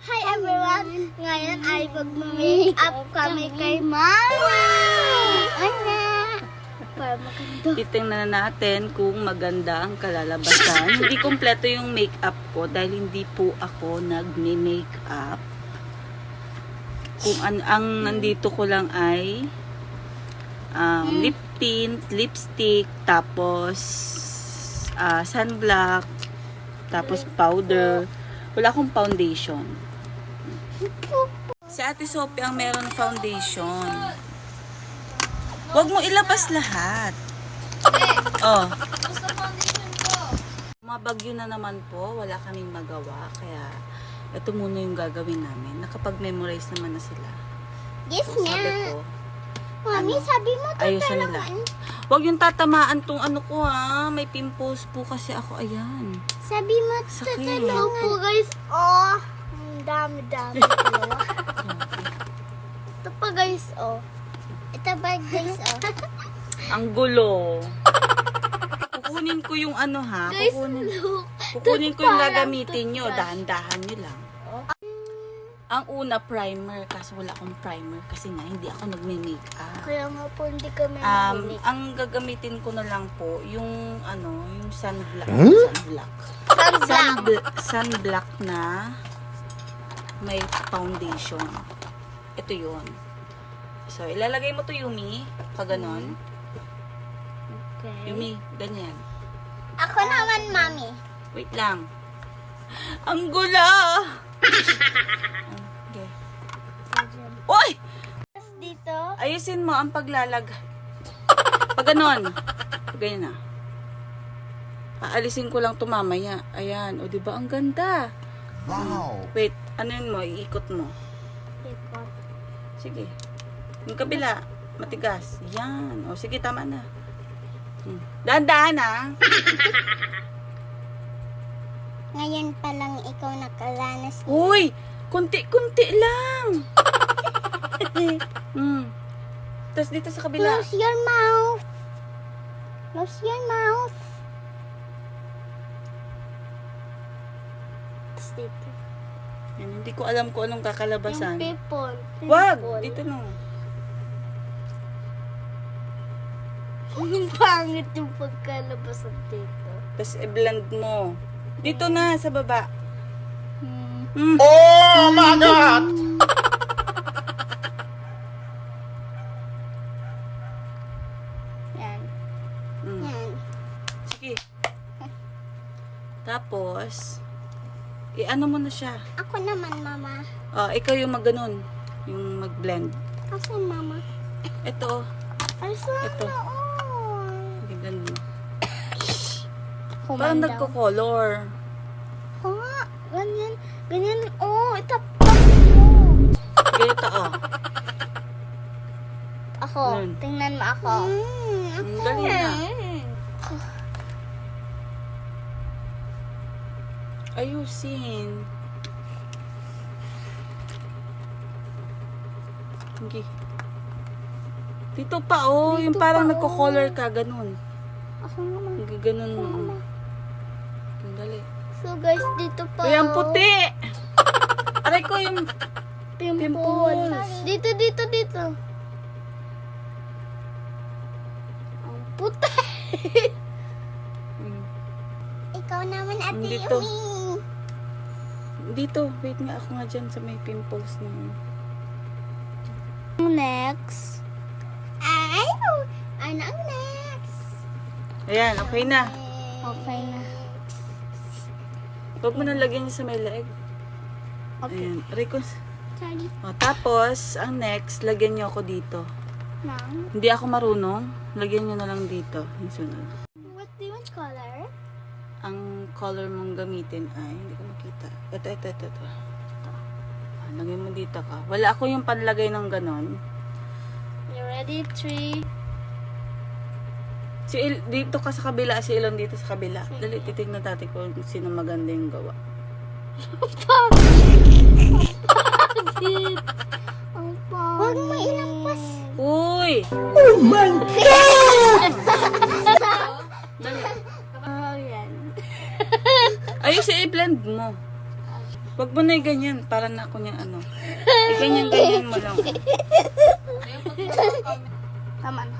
Hi everyone! Ngayon ay mag-make-up kami kay Mami! Ana! Para maganda. Titingnan natin kung maganda ang kalalabasan. Hindi kompleto yung make-up ko dahil hindi po ako nagme-make-up. Kung ang nandito ko lang ay lip tint, lipstick, tapos sunblock, tapos powder. Wala akong foundation. Si Ate Sophie ang meron foundation. Huwag mo ilabas lahat. Oh. Gusto foundation ko. Mga bagyo na naman po, wala kaming magawa. Kaya, ito muna yung gagawin namin. Nakapag-memorize naman na sila. Yes So, sabi nga. ko, Mami, sabi mo ayusin nila. Huwag yung tatamaan tong ano ko ha. May pimples po kasi ako. Ayan. Sabi mo Sakit. tutulungan. So po guys, oh. Ang dami-dami. Ito pa guys, oh. Ito pa guys, oh. Ang gulo. Kukunin ko yung ano ha. Guys, Kukunin ko yung parang gagamitin nyo. toothbrush. Dahan-dahan nyo lang. Ang una, primer. Kaso wala akong primer. Kasi nga, hindi ako nagme-makeup. Kaya nga po hindi kami nag-make. Ang gagamitin ko na lang po, yung ano, yung sunblock. Sunblock na may foundation. Ito yun. So, ilalagay mo to, Yumi. Pag ganon. Okay. Yumi, ganyan. Ako naman, Mami. Wait lang. Ang gula! Okay. Uy! Tapos dito, Ayusin mo ang paglalag. Pag ganon. Ganyan na. Aalisin ko lang to mamaya. Ayan. O, diba? Ang ganda. Wow! Wait. Ano yun mo? Iikot mo. ikot. Sige. Yung kabila. Matigas. Yan. O, sige. Tama na. Dahan-dahan ha. Ngayon pa lang ikaw nakaranas. Uy! Kunti-kunti lang. Tapos dito sa kabila. Close your mouth. Close your mouth. Tapos dito. Yan, hindi ko alam kung anong Yung kakalabasan. pimple. Wag! Dito no. Ang pangit yung pagkalabasan dito. Tapos i-blend mo. Dito na, sa baba. Oh my God! Yan. Yan. Sige. Tapos, i-ano mo na siya. Ako naman, Mama. Ikaw yung mag-ganon. Yung mag-blend. Asan, Mama? Ito. Ay, sana Ito. all. I-blend mo. Parang nagko-color. Oo nga. Ganyan. Ganyan. Oh, itapak mo. Ganito, Ako. Ganun. Tingnan mo ako. Dali na. Ayusin. Okay. Dito pa, yung Dito parang pa, nagko-color ka, ganun. Ako naman. Ganun mo. Dali. So, guys, dito pa. Uy, ang puti! Aray ko yung Pimples. Pimples. Dito, dito, dito. Ang puti. Ikaw naman, Ate Dito. Yumi. Dito, wait nga ako nga dyan sa may pimples na. Next. Ay, ano ang next? Ayan, okay na. Okay na. Huwag mo na lagyan niya sa may leeg. Okay. Ayan, aray ko. Sorry. Tapos, ang next, lagyan niyo ako dito. Ma'am. Hindi ako marunong. Lagyan niyo na lang dito. Yung sunod. What do you want color? Ang color mong gamitin ay, hindi ko makita. Ito. Lagyan mo dito ka. Wala ako yung panlagay ng ganon. You ready? 3. Dito ka sa kabila, si Ilon dito sa kabila. Dali, titignan natin kung sino maganda yung gawa. Ang pangit. Huwag mo ilampas. Uy! Oh my God! Dali. Yan. Ayos, i-blend mo. Wag mo na ganyan. Para na ako niyang ano. Ganyan mo lang. Tama na.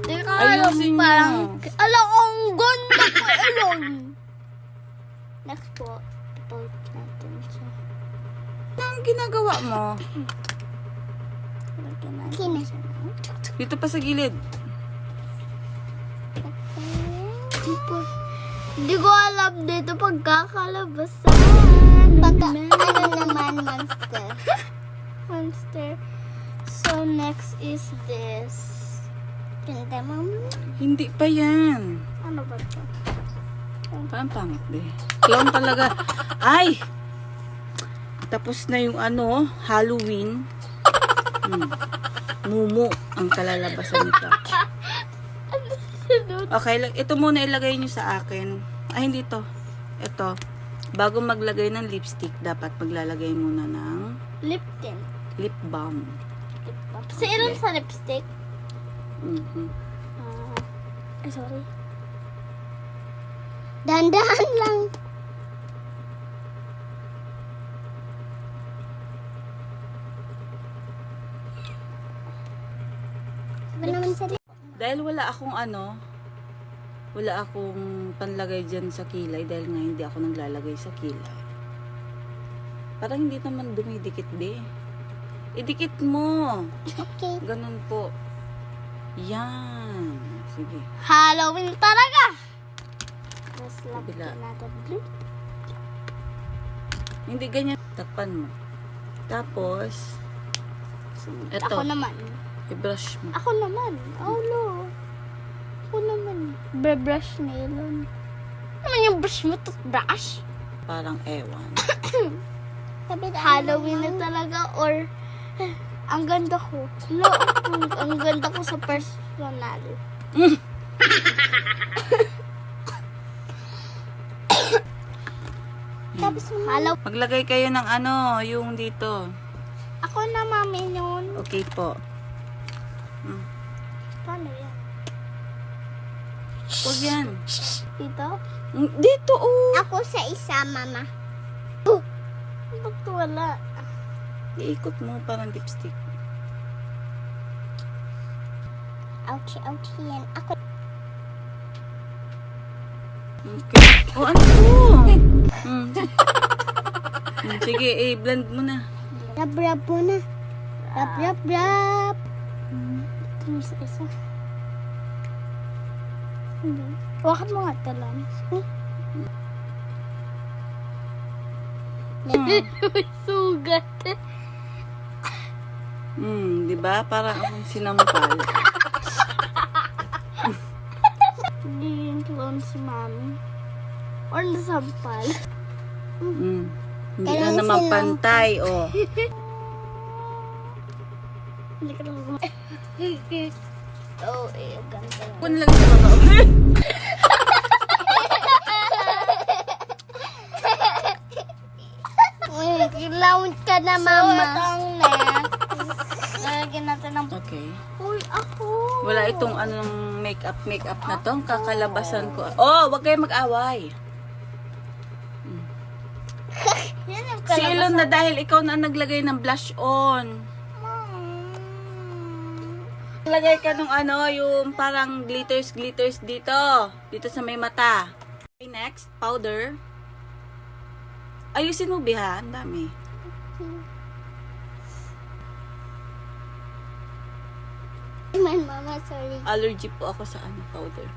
Teka, Ayusin parang, mo. alam, ang ganda ko, alon. Next po, iport natin siya. Ano ang ginagawa mo? Lagyan natin siya. Dito pa sa gilid. Hindi ko alam dito pagkakalabasan. Ano naman, monster? Monster. So, next is this. Ganda mo. Hindi pa yan. Ano ba ito? Parang pangit eh. Clown talaga. Ay! Tapos na yung ano, Halloween. Mumu ang kalalabasan nito. Okay, ito muna ilagay nyo sa akin. Ay, hindi to. Ito. Bago maglagay ng lipstick, dapat maglalagay muna ng Lip tint. lip balm. Lip balm. Sa ilan sa lipstick? Mhm. Ay, sorry. Dahan-dahan lang. Ba naman sa Dahil wala akong ano, wala akong panlagay dyan sa kilay dahil nga hindi ako naglalagay sa kilay. Parang hindi naman dumidikit Idikit mo. Okay. Ganun po. Yan. Sige. Halloween talaga! Tapos Kabila. lagyan natin blue. Hindi ganyan. Takpan mo. Tapos, Eto. Ako naman. i-brush mo. Ako naman. Oh, no. Ako naman. Brush na yun. Naman yung brush mo, toothbrush? Parang ewan. Halloween na talaga or ang ganda ko. Lo, ang ganda ko sa personal. Tapos Halloween. Maglagay kayo ng ano, yung dito. Ako na, mami, yun. Okay po. Paano yan? Huwag yan. Dito? Dito, oh. Ako sa isa, mama. Ba't wala? Iikot mo parang lipstick. Ouchie, ouchie yan. Ako. Okay. Oh, ano to? Sige, blend mo na. Rab-rab mo na. Rab-rab-rab. Ito yung isa. Hindi. Wakit mo nga ito lang. Sugat. Di ba? Parang akong sinampal. Hindi yung clone si mami. Or nasampal. Hindi na Kailangan naman sinampal. pantay, oh. Hindi ka lang Oh, ganda lang. Kung lang sa baba. Kilawin ka na, mama. So, ito ang next. Lalagyan natin ng... Okay. Uy, ako. Wala itong anong makeup na to. Ang kakalabasan ko. Oh, wag kayo mag-away. Yan yung Silon na dahil ikaw na ang naglagay ng blush on. Lagay ka nung ano, yung parang glitters dito. Dito sa may mata. Okay, next, powder. Ayusin mo, Biha. Ang dami. Mama, sorry. Allergy po ako sa ano, powder.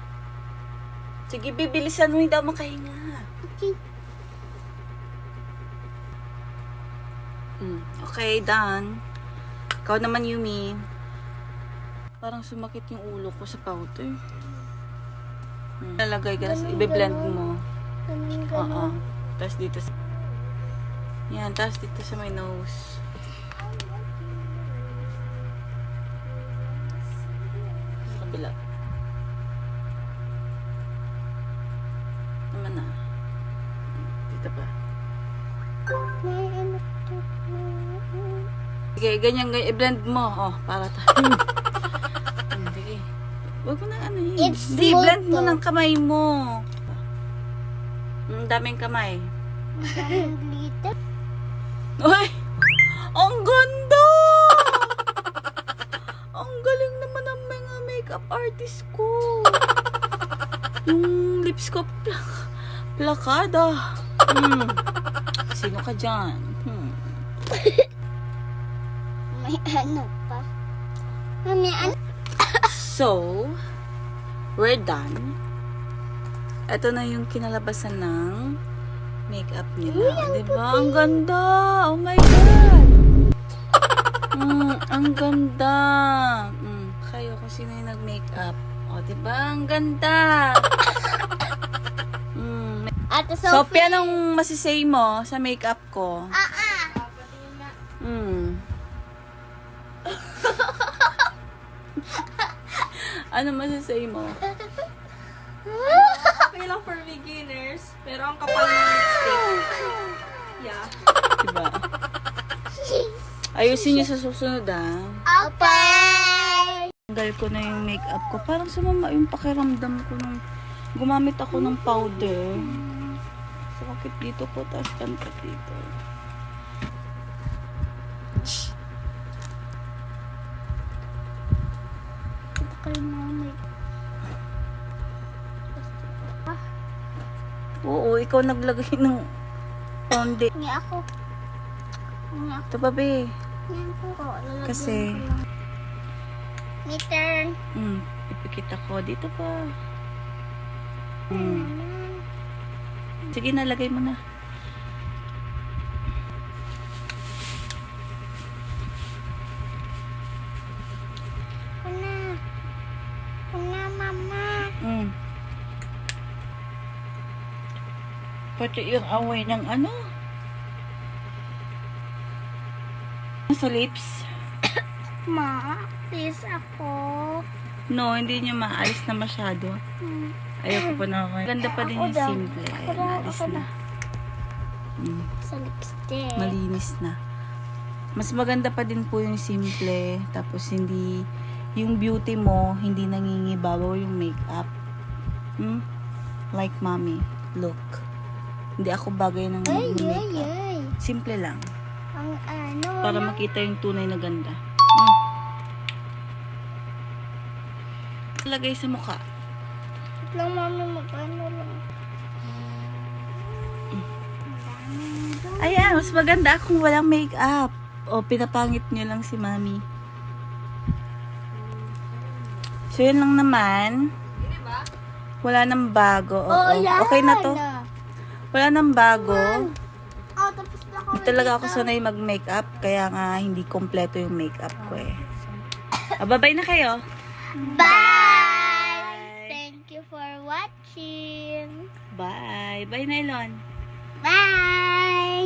Sige, bibilisan mo, hindi daw makahinga. Okay. Okay, done. Ikaw naman, Yumi. Parang sumakit yung ulo ko sa powder. Lalagay ka, i-blend mo. Oo. Tapos dito sa... Yan, tapos dito sa my nose. Sa kabila. Naman na. Dito pa. Sige, ganyan, i-blend mo. Oh, para ta. Sige. Wag mo na ano yun. It's Hindi, smooth blend mo to. ng kamay mo. Ang daming kamay. Ang daming glitter. Ay! Ang ganda! Ang galing naman ng mga makeup artist ko. Yung lips ko plakada. Sino ka dyan? May ano pa. May ano? So, we're done. Ito na yung kinalabasan ng makeup nila. Diba? Ang ganda! Oh my God! Ang ganda! Kayo kung sino yung nag-makeup. O, diba? Ang ganda! Ate Sophie, anong masisay mo sa makeup ko? Ano masisay mo? Okay lang for beginners, pero ang kapal ng lipstick. Yeah. Diba? Ayusin niyo sa susunod, ah. Okay! Tanggal ko na yung makeup ko. Parang sumama yung pakiramdam ko nung gumamit ako ng powder. Sakit dito ko, tapos kantat dito. Kay mami. Oo, ikaw naglagay ng powder. Nga ako. Nga ako. Ito, babe. Yan po. Lalagyan Kasi- ko lang. Me turn. Ipikit ako. Dito pa. Sige, nalagay mo na. Kuna. Kuna, mama. Pati yung amoy ng ano? Sa lips? Ma, please ako. No, hindi niyo maalis na masyado. Ayoko pa na ako. Ganda pa din Ako yung daw. simple. Ako Ayan, daw, alis ako na. Sa lipstick. Malinis na. Mas maganda pa din po yung simple. Tapos hindi, yung beauty mo, hindi nangingibabaw yung makeup. Like mommy. Look. Hindi ako bagay ng Ay, ay, makeup. ay. Simple lang. Ang ano. Para makita yung tunay na ganda. Lagay sa mukha. Wait lang, mami, mag-ano lang. Ayan, mas maganda kung walang makeup. O, pinapangit nyo lang si mami. So, yun lang naman. Wala nang bago. Oo, yan. okay na to. Wala nang bago. Oh, tapos na ako. Hindi talaga ako sanay mag-makeup. Kaya nga, hindi kompleto yung makeup ko eh. Bye-bye na kayo. Bye! Thank you for watching. Bye. Bye, Nylon. Bye!